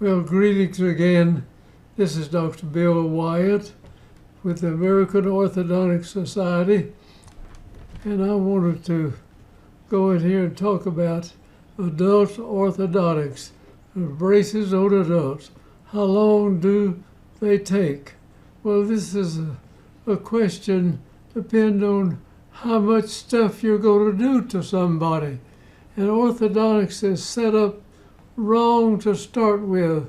Well, greetings again. This is Dr. Bill Wyatt with the American Orthodontic Society, and I wanted to go in here and talk about adult orthodontics, braces on adults. How long do they take? Well, this is a question depending on how much stuff you're going to do to somebody. And orthodontics is set up wrong to start with.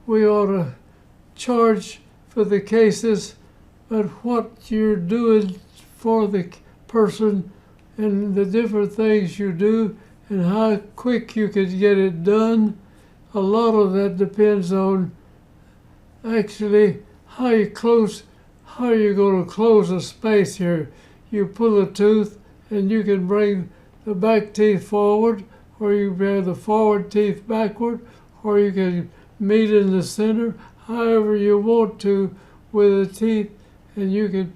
We ought to charge for the cases, but what you're doing for the person and the different things you do and how quick you can get it done, a lot of that depends on actually how you're going to close a space here. You pull a tooth and you can bring the back teeth forward, or you bring the forward teeth backward, or you can meet in the center, however you want to with the teeth, and you can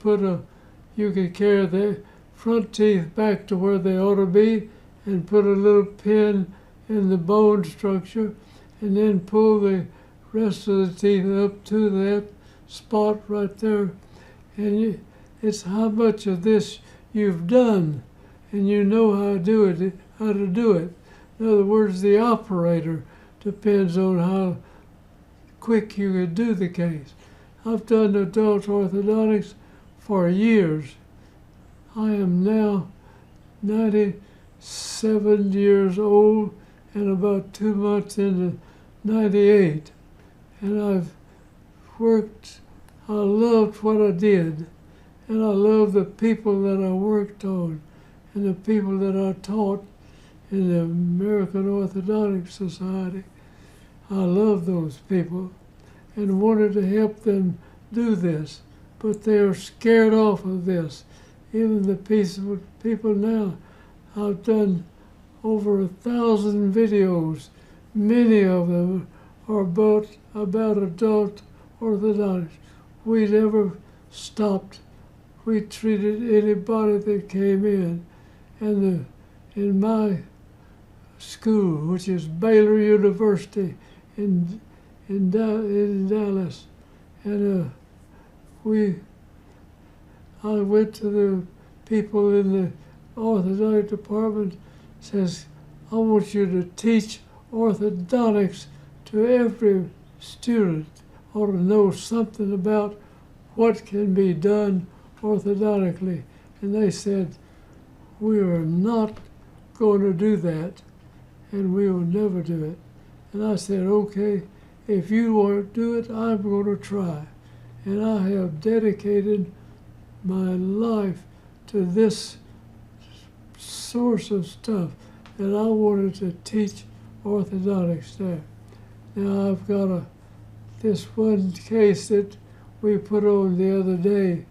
carry the front teeth back to where they ought to be and put a little pin in the bone structure and then pull the rest of the teeth up to that spot right there. And it's how much of this you've done and you know how to do it. In other words, the operator depends on how quick you can do the case. I've done adult orthodontics for years. I am now 97 years old and about 2 months into 98. And I've worked, I loved what I did. And I love the people that I worked on and the people that I taught in the American Orthodontic Society. I love those people and wanted to help them do this, but they are scared off of this. Even the people now, I've done over 1,000 videos. Many of them are about adult orthodontics. We never stopped. We treated anybody that came in. And in my school, which is Baylor University in Dallas, and I went to the people in the orthodontic department, says, I want you to teach orthodontics to every student, ought to know something about what can be done orthodontically. And they said, we are not going to do that, and we will never do it. And I said, okay, if you want to do it, I'm going to try. And I have dedicated my life to this source of stuff that I wanted to teach orthodontics there. Now I've got this one case that we put on the other day.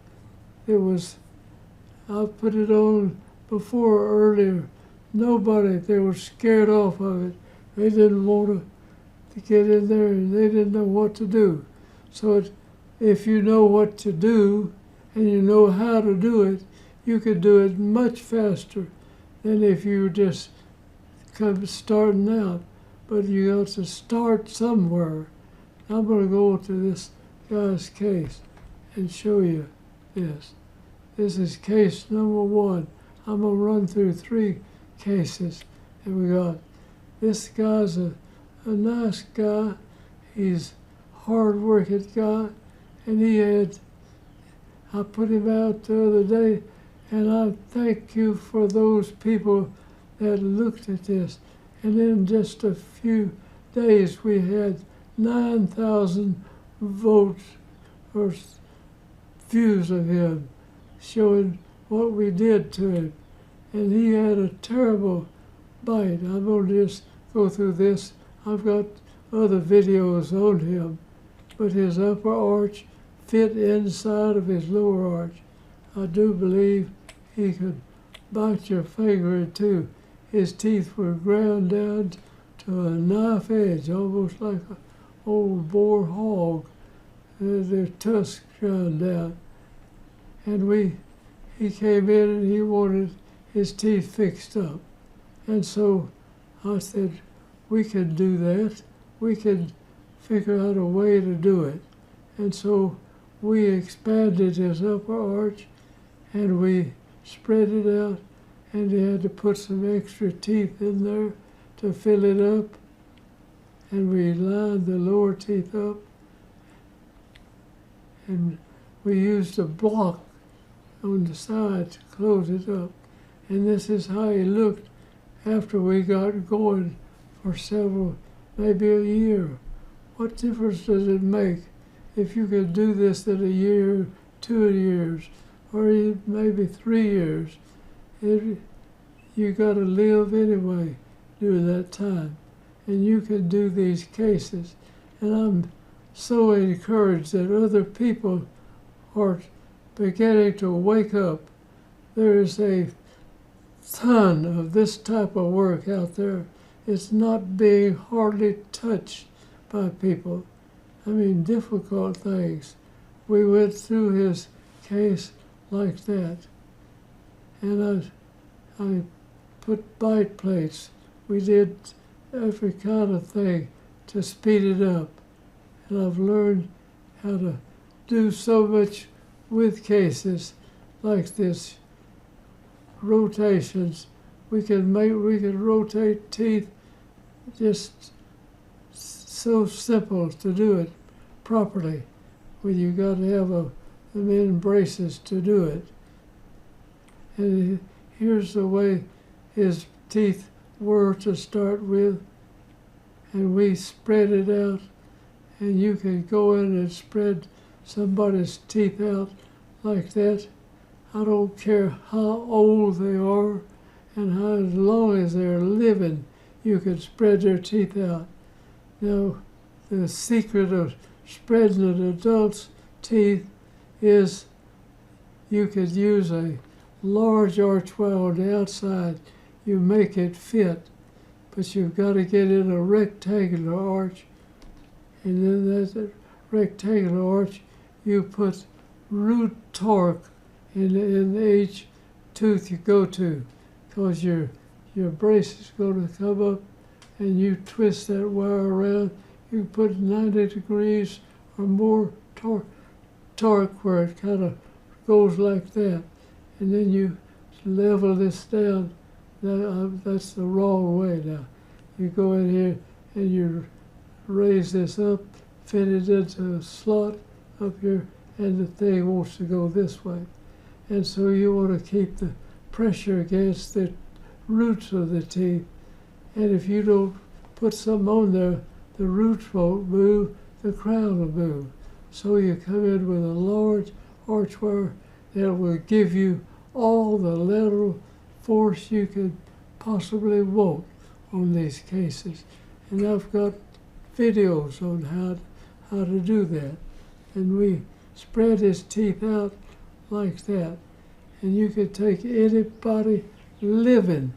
I put it on before earlier. They were scared off of it. They didn't want to get in there and they didn't know what to do. So if you know what to do and you know how to do it, you could do it much faster than if you just come starting out. But you got to start somewhere. I'm going to go to this guy's case and show you this. This is case number 1. I'm going to run through 3 cases that we got. This guy's a nice guy. He's a hard-working guy. And I put him out the other day, and I thank you for those people that looked at this. And in just a few days, we had 9,000 votes or views of him, showing what we did to him. And he had a terrible bite. I'm going to just go through this. I've got other videos on him, but his upper arch fit inside of his lower arch. I do believe he could bite your finger in two. His teeth were ground down to a knife edge, almost like an old boar hog. Their tusks ground down. And he came in and he wanted his teeth fixed up. And so I said, we can do that. We can figure out a way to do it. And so we expanded his upper arch and we spread it out, and he had to put some extra teeth in there to fill it up. And we lined the lower teeth up, and we used a block on the side to close it up. And this is how he looked after we got going for several, maybe a year. What difference does it make if you could do this in a year, 2 years, or maybe 3 years? You got to live anyway during that time. And you can do these cases. And I'm so encouraged that other people are beginning to wake up. There is a ton of this type of work out there. It's not being hardly touched by people. I mean, difficult things. We went through his case like that. And I put bite plates. We did every kind of thing to speed it up. And I've learned how to do so much with cases like this. Rotations. We can rotate teeth, just so simple to do it properly. When you got to have them in braces to do it. And here's the way his teeth were to start with, and we spread it out, and you can go in and spread somebody's teeth out like that. I don't care how old they are and how long as they're living, you can spread their teeth out. Now, the secret of spreading an adult's teeth is you could use a large archway on the outside. You make it fit, but you've got to get in a rectangular arch, and then that rectangular arch, you put root torque in each tooth you go to, because your brace is going to come up, and you twist that wire around. You put 90 degrees or more torque where it kind of goes like that, and then you level this down. That's the wrong way now. You go in here and you raise this up, fit it into a slot up here, and the thing wants to go this way. And so you want to keep the pressure against the roots of the teeth. And if you don't put something on there, the roots won't move, the crown will move. So you come in with a large archway that will give you all the lateral force you could possibly want on these cases. And I've got videos on how to do that. And we spread his teeth out like that. And you could take anybody living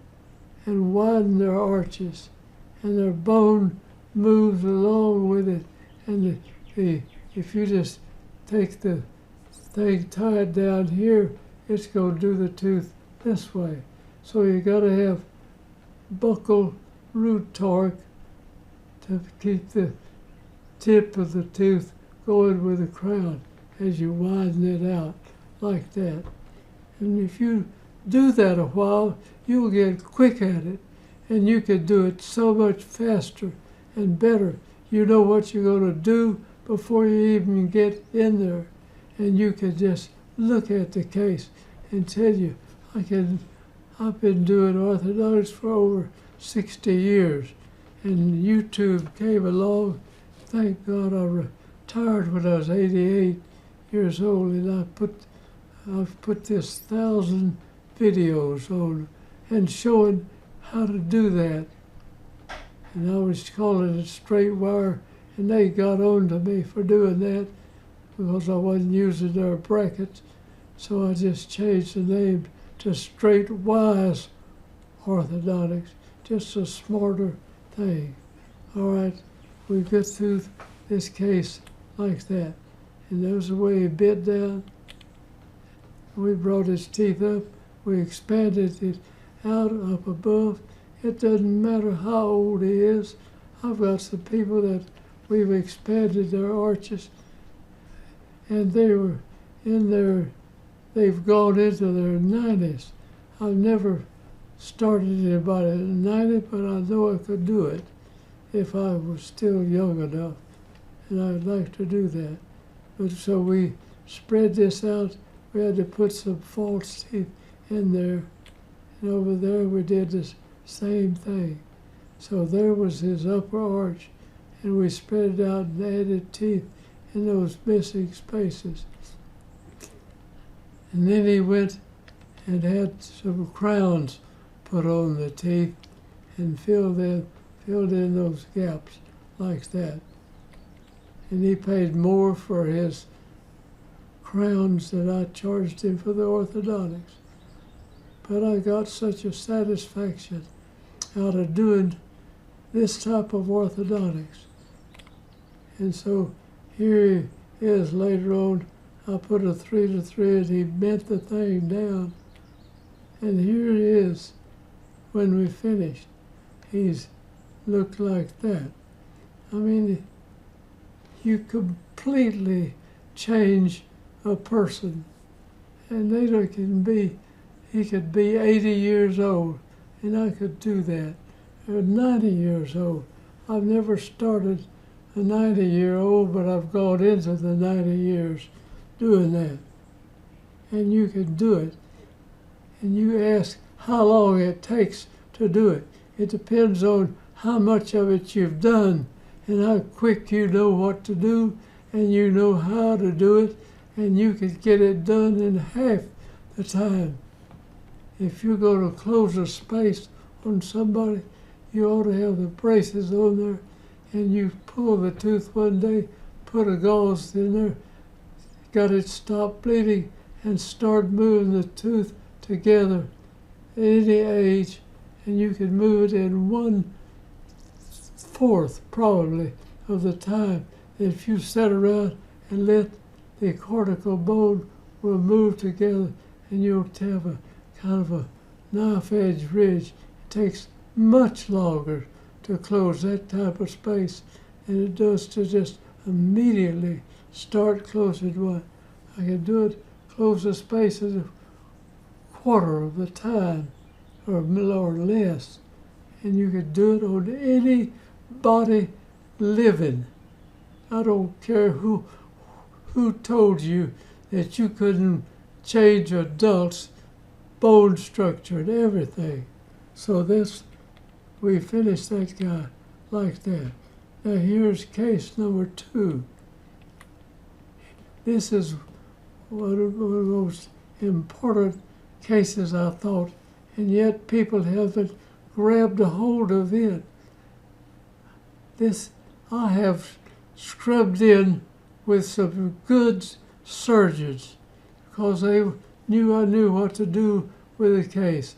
and widen their arches, and their bone moves along with it. And if you just take the thing tied down here, it's going to do the tooth this way. So you got to have buccal root torque to keep the tip of the tooth going with the crown as you widen it out like that. And if you do that a while, you'll get quick at it, and you can do it so much faster and better. You know what you're going to do before you even get in there, and you can just look at the case and tell you, I've been doing orthodontics for over 60 years, and YouTube came along. Thank God I retired when I was 88 years old, and I've put this 1,000 videos on and showing how to do that. And I was calling it straight wire, and they got on to me for doing that because I wasn't using their brackets. So I just changed the name to Straight Wise Orthodontics, just a smarter thing. All right, we get through this case like that. And there's the way he bit down. We brought his teeth up. We expanded it out up above. It doesn't matter how old he is. I've got some people that we've expanded their arches, and they were in their, they've gone into their 90s. I've never started anybody at 90, but I know I could do it if I was still young enough, and I'd like to do that. But so we spread this out. We had to put some false teeth in there, and over there we did the same thing. So there was his upper arch, and we spread it out and added teeth in those missing spaces. And then he went and had some crowns put on the teeth and filled in those gaps like that. And he paid more for his crowns than I charged him for the orthodontics. But I got such a satisfaction out of doing this type of orthodontics. And so here he is later on. I put a 3 to 3 and he bent the thing down. And here it is when we finished. He's looked like that. I mean, you completely change a person. And later he could be 80 years old, and I could do that. Or 90 years old. I've never started a 90-year-old, but I've gone into the 90 years doing that. And you can do it. And you ask how long it takes to do it. It depends on how much of it you've done and how quick you know what to do and you know how to do it, and you can get it done in half the time. If you're going to close a space on somebody, you ought to have the braces on there, and you pull the tooth one day, put a gauze in there, got it stop bleeding, and start moving the tooth together at any age, and you can move it in 1/4 probably of the time. If you sit around and let the cortical bone will move together, and you'll have a kind of a knife edge ridge. It takes much longer to close that type of space than it does to just immediately start closing one. I can do it, close the space in 1/4 of the time or less. And you can do it on any body living. I don't care who told you that you couldn't change adults' bone structure and everything. So we finished that guy like that. Now here's case number 2. This is one of the most important cases, I thought, and yet people haven't grabbed a hold of it. This I have scrubbed in with some good surgeons because I knew what to do with the case,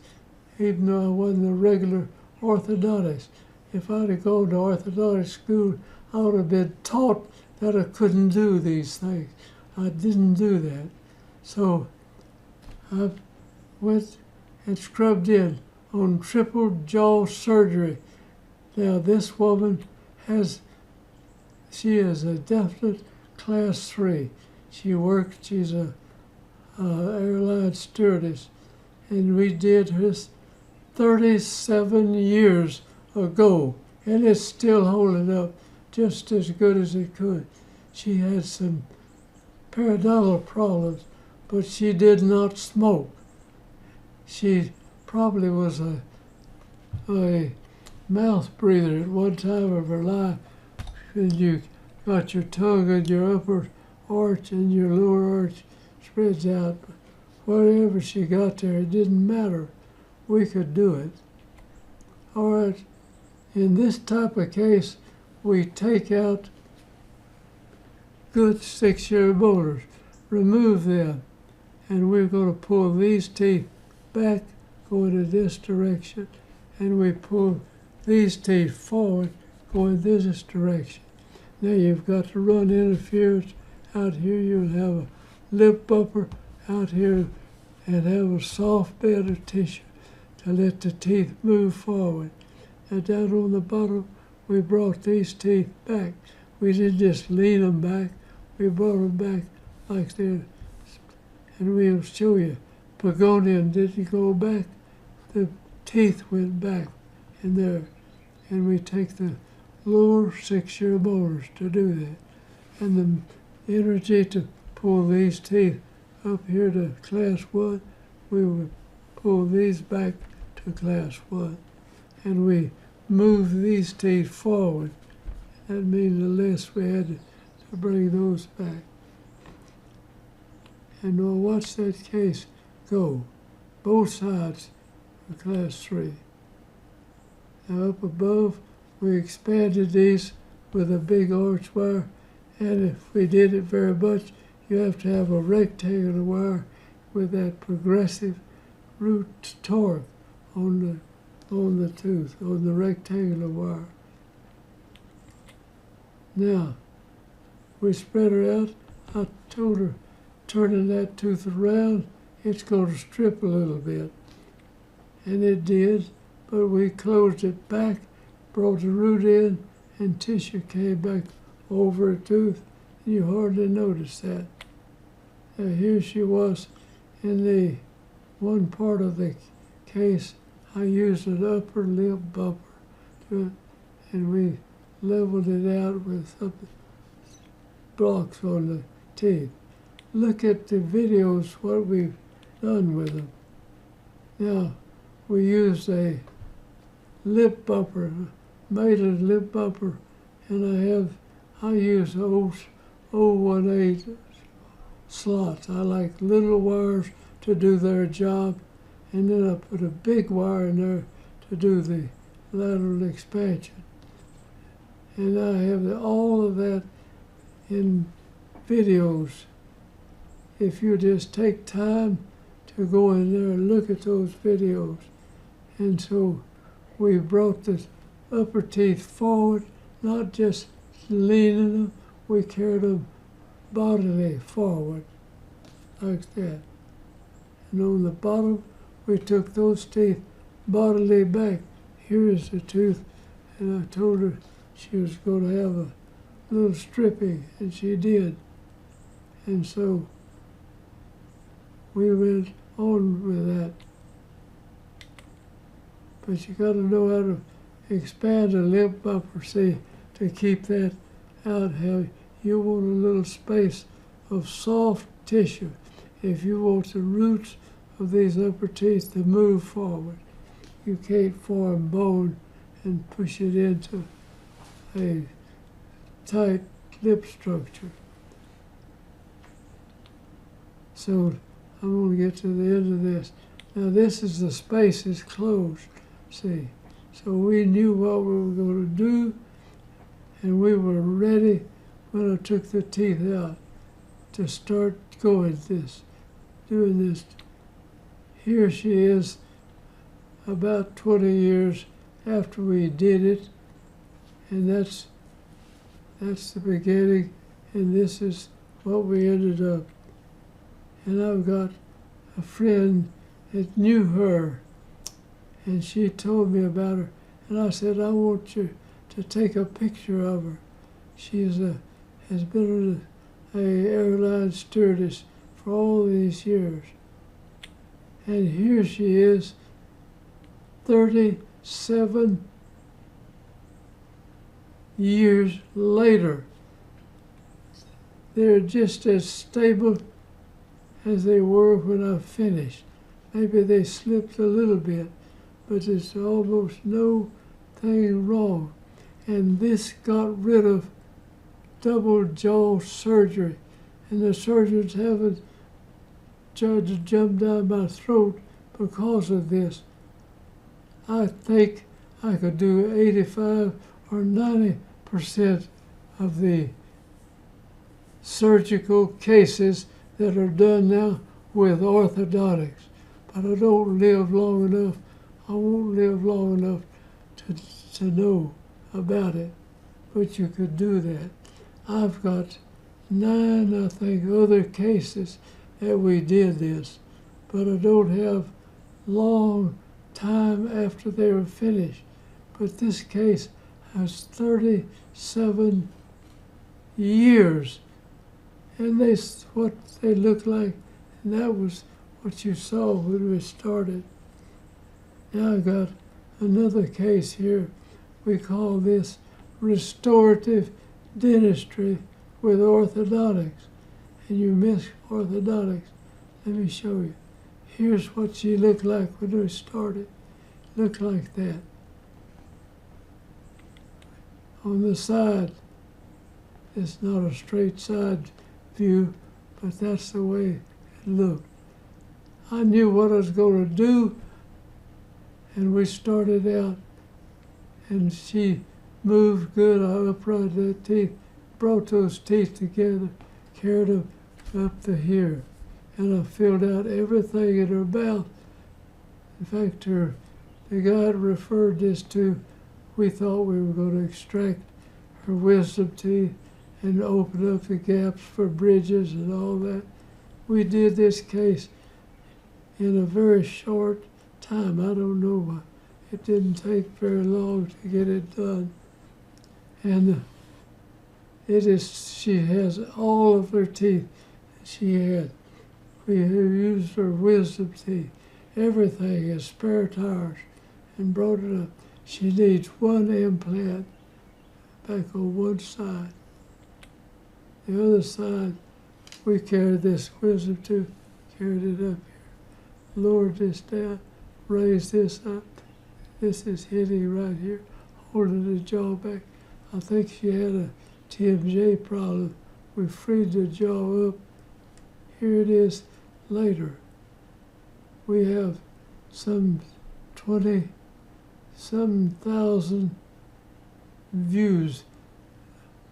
even though I wasn't a regular orthodontist. If I'd have gone to orthodontic school, I would have been taught that I couldn't do these things. I didn't do that. So I went and scrubbed in on triple jaw surgery. Now this woman she is a definite class 3. She's a airline stewardess, and we did this 37 years ago, and it's still holding up just as good as it could. She had some periodontal problems, but she did not smoke. She probably was a mouth breather at one time of her life, and you got your tongue and your upper arch and your lower arch spreads out. Whatever she got there, it didn't matter. We could do it. All right, in this type of case, we take out good 6-year molars, remove them, and we're going to pull these teeth back, going in this direction, and we pull these teeth forward, going this direction. Now you've got to run interference out here. You'll have a lip bumper out here and have a soft bed of tissue to let the teeth move forward. And down on the bottom, we brought these teeth back. we didn't just lean them back, we brought them back like this. And we'll show you. Begonian didn't go back, the teeth went back in there. And we take the lower 6-year molars to do that. And the energy to pull these teeth up here to class 1, we would pull these back to class 1. And we move these teeth forward. That means the less we had to bring those back. And we'll watch that case go, both sides for class 3. Now up above, we expanded these with a big arch wire, and if we did it very much, you have to have a rectangular wire with that progressive root torque on the tooth, on the rectangular wire. Now, we spread her out. I told her, turning that tooth around, it's going to strip a little bit. And it did, but we closed it back, brought the root in, and tissue came back over a tooth. You hardly noticed that. Now here she was in the one part of the case. I used an upper lip bumper to it, and we leveled it out with some blocks on the teeth. Look at the videos, what we've done with them. Now, we used a lip bumper, made a lip bumper, and I use 018 slots. I like little wires to do their job, and then I put a big wire in there to do the lateral expansion. And I have all of that in videos. If you just take time to go in there and look at those videos. And so we brought the upper teeth forward, not just leaning them, we carried them bodily forward, like that. And on the bottom, we took those teeth bodily back. Here is the tooth, and I told her she was going to have a little stripping, and she did. And so we went on with that. But you got to know how to expand a lip bumper, see, to keep that out. How you want a little space of soft tissue if you want the roots of these upper teeth to move forward. You can't form bone and push it into a tight lip structure. So I'm going to get to the end of this. Now this is the space is closed, see. So we knew what we were going to do, and we were ready when I took the teeth out to start doing this. Here she is about 20 years after we did it, and that's the beginning, and this is what we ended up. And I've got a friend that knew her, and she told me about her, and I said, I want you to take a picture of her. She has been an airline stewardess for all these years. And here she is, 37 years later. They're just as stable as they were when I finished. Maybe they slipped a little bit, but there's almost no thing wrong. And this got rid of double jaw surgery, and the surgeons haven't tried to jump down my throat because of this. I think I could do 85 or 90% of the surgical cases that are done now with orthodontics. But I don't live long enough. I won't live long enough to know about it. But you could do that. I've got 9, I think, other cases that we did this, but I don't have long time after they were finished. But this case has 37 years. And what they looked like, and that was what you saw when we started. Now I got another case here. We call this restorative dentistry with orthodontics. And you miss orthodontics. Let me show you. Here's what she looked like when we started. Looked like that. On the side, it's not a straight side view, but that's the way it looked. I knew what I was going to do, and we started out, and she moved good. I upright the teeth, brought those teeth together, carried them up to here, and I filled out everything in her mouth. In fact, the guy referred this to, we thought we were going to extract her wisdom teeth and open up the gaps for bridges and all that. We did this case in a very short time. I don't know why. It didn't take very long to get it done. And she has all of her teeth she had. We have used her wisdom teeth, everything as spare tires, and brought it up. She needs one implant back on one side. The other side, we carried this wisdom tooth, carried it up here, lowered this down, raised this up. This is hitting right here, holding the jaw back. I think she had a TMJ problem. We freed the jaw up. Here it is later. We have some 20-some thousand views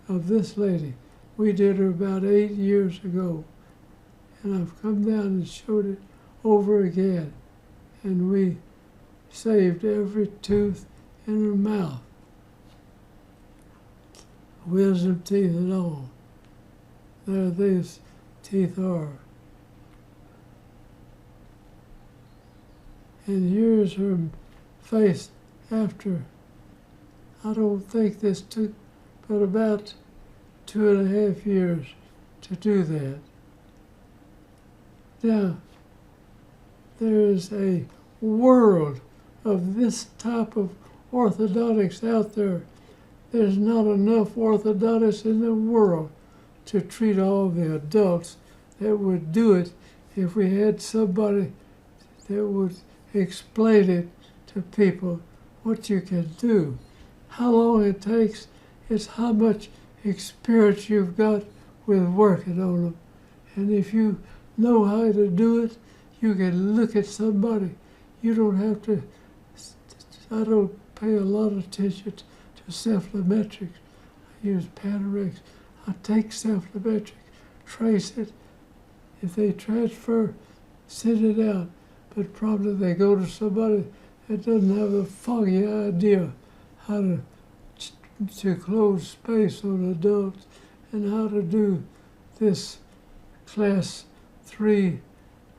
of this lady. We did her about 8 years ago. And I've come down and showed it over again. And we saved every tooth in her mouth. Wisdom teeth and all. There these teeth are. And here's her face after. I don't think this took but about 2.5 years to do that. Now, there is a world of this type of orthodontics out there. There's not enough orthodontists in the world to treat all the adults that would do it if we had somebody that would explain it to people what you can do. How long it takes is how much experience you've got with working on them. And if you know how to do it, you can look at somebody. You don't have to, I don't pay a lot of attention to cephalometrics. I use Panorex. I take cephalometric, trace it. If they transfer, send it out. But probably they go to somebody that doesn't have the foggy idea how to close space on adults and how to do this class 3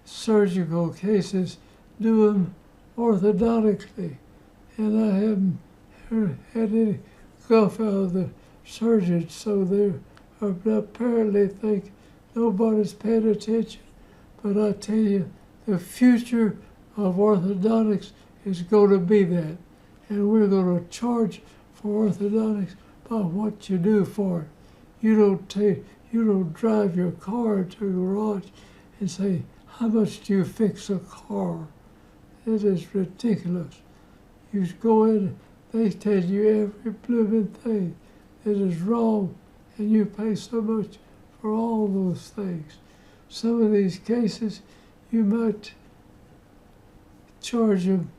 surgical cases, do them orthodontically. And I haven't had any guff out of the surgeons, so they apparently think nobody's paying attention. But I tell you, the future of orthodontics is going to be that. And we're going to charge for orthodontics by what you do for it. You don't drive your car to a garage and say, how much do you fix a car? It is ridiculous. You go in, they tell you every blooming thing that is wrong, and you pay so much for all those things. Some of these cases, you might charge them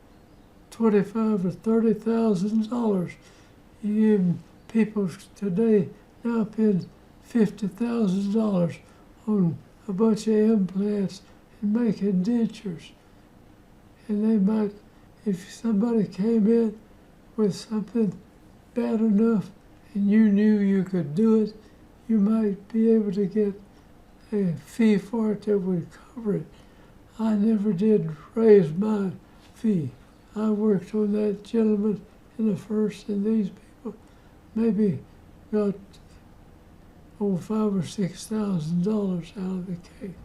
$25,000 or $30,000. People today now paying $50,000 on a bunch of implants and making dentures. And they might, if somebody came in with something bad enough and you knew you could do it, you might be able to get a fee for it that would cover it. I never did raise my fee. I worked on that gentleman in the first, and these people maybe got $5,000 or $6,000 out of the case.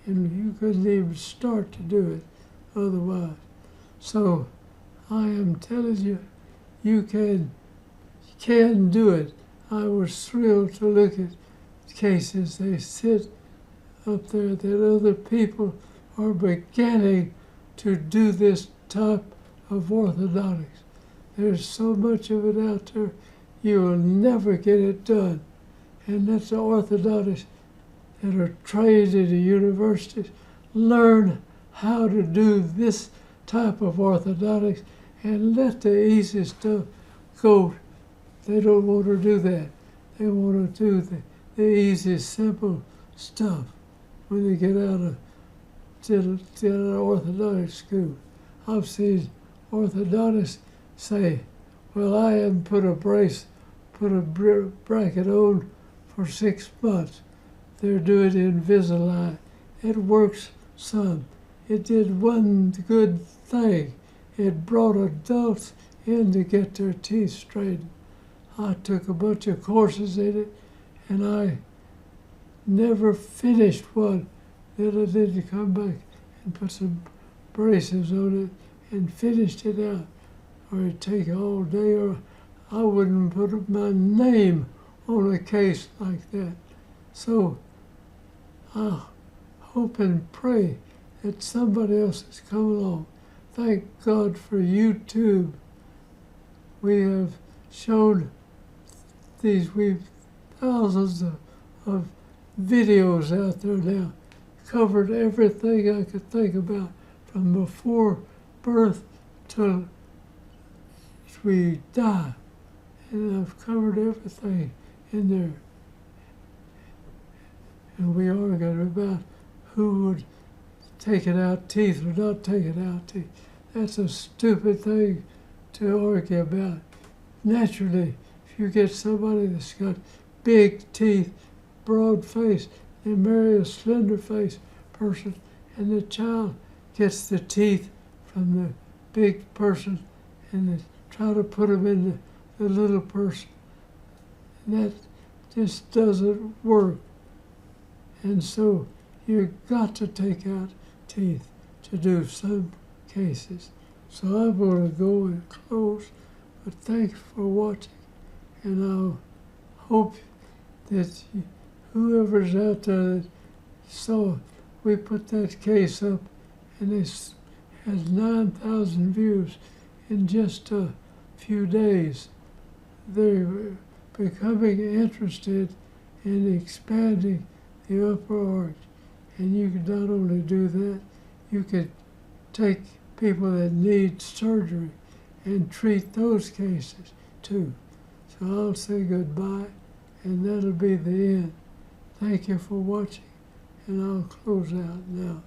And you couldn't even start to do it otherwise. So I am telling you, you can do it. I was thrilled to look at cases they sit up there that other people are beginning to do this type of orthodontics. There's so much of it out there, you will never get it done. And that's the orthodontists that are trained in the universities learn how to do this type of orthodontics and let the easy stuff go. They don't want to do that. They want to do the easy, simple stuff when they get out of orthodontic school. I've seen orthodontists say, well, I haven't put a bracket on for 6 months. They're doing Invisalign. It works some. It did one good thing. It brought adults in to get their teeth straightened. I took a bunch of courses in it, and I never finished one. Then I didn't come back and put some braces on it and finished it out. Or it'd take all day, or I wouldn't put my name on a case like that. So I hope and pray that somebody else has come along. Thank God for YouTube. We have shown we've thousands of videos out there now, covered everything I could think about from before birth till we die. And I've covered everything in there. And we argued about who would take it out teeth or not take it out teeth. That's a stupid thing to argue about. Naturally, if you get somebody that's got big teeth, broad face, they marry a slender face person, and the child gets the teeth from the big person and they try to put them in the little person. And that just doesn't work. And so you've got to take out teeth to do some cases. So I'm going to go and close, but thanks for watching. And I'll hope that whoever's out there that saw, we put that case up and it has 9,000 views in just a few days. They're becoming interested in expanding the upper arch. And you can not only do that, you could take people that need surgery and treat those cases too. So I'll say goodbye, and that'll be the end. Thank you for watching, and I'll close out now.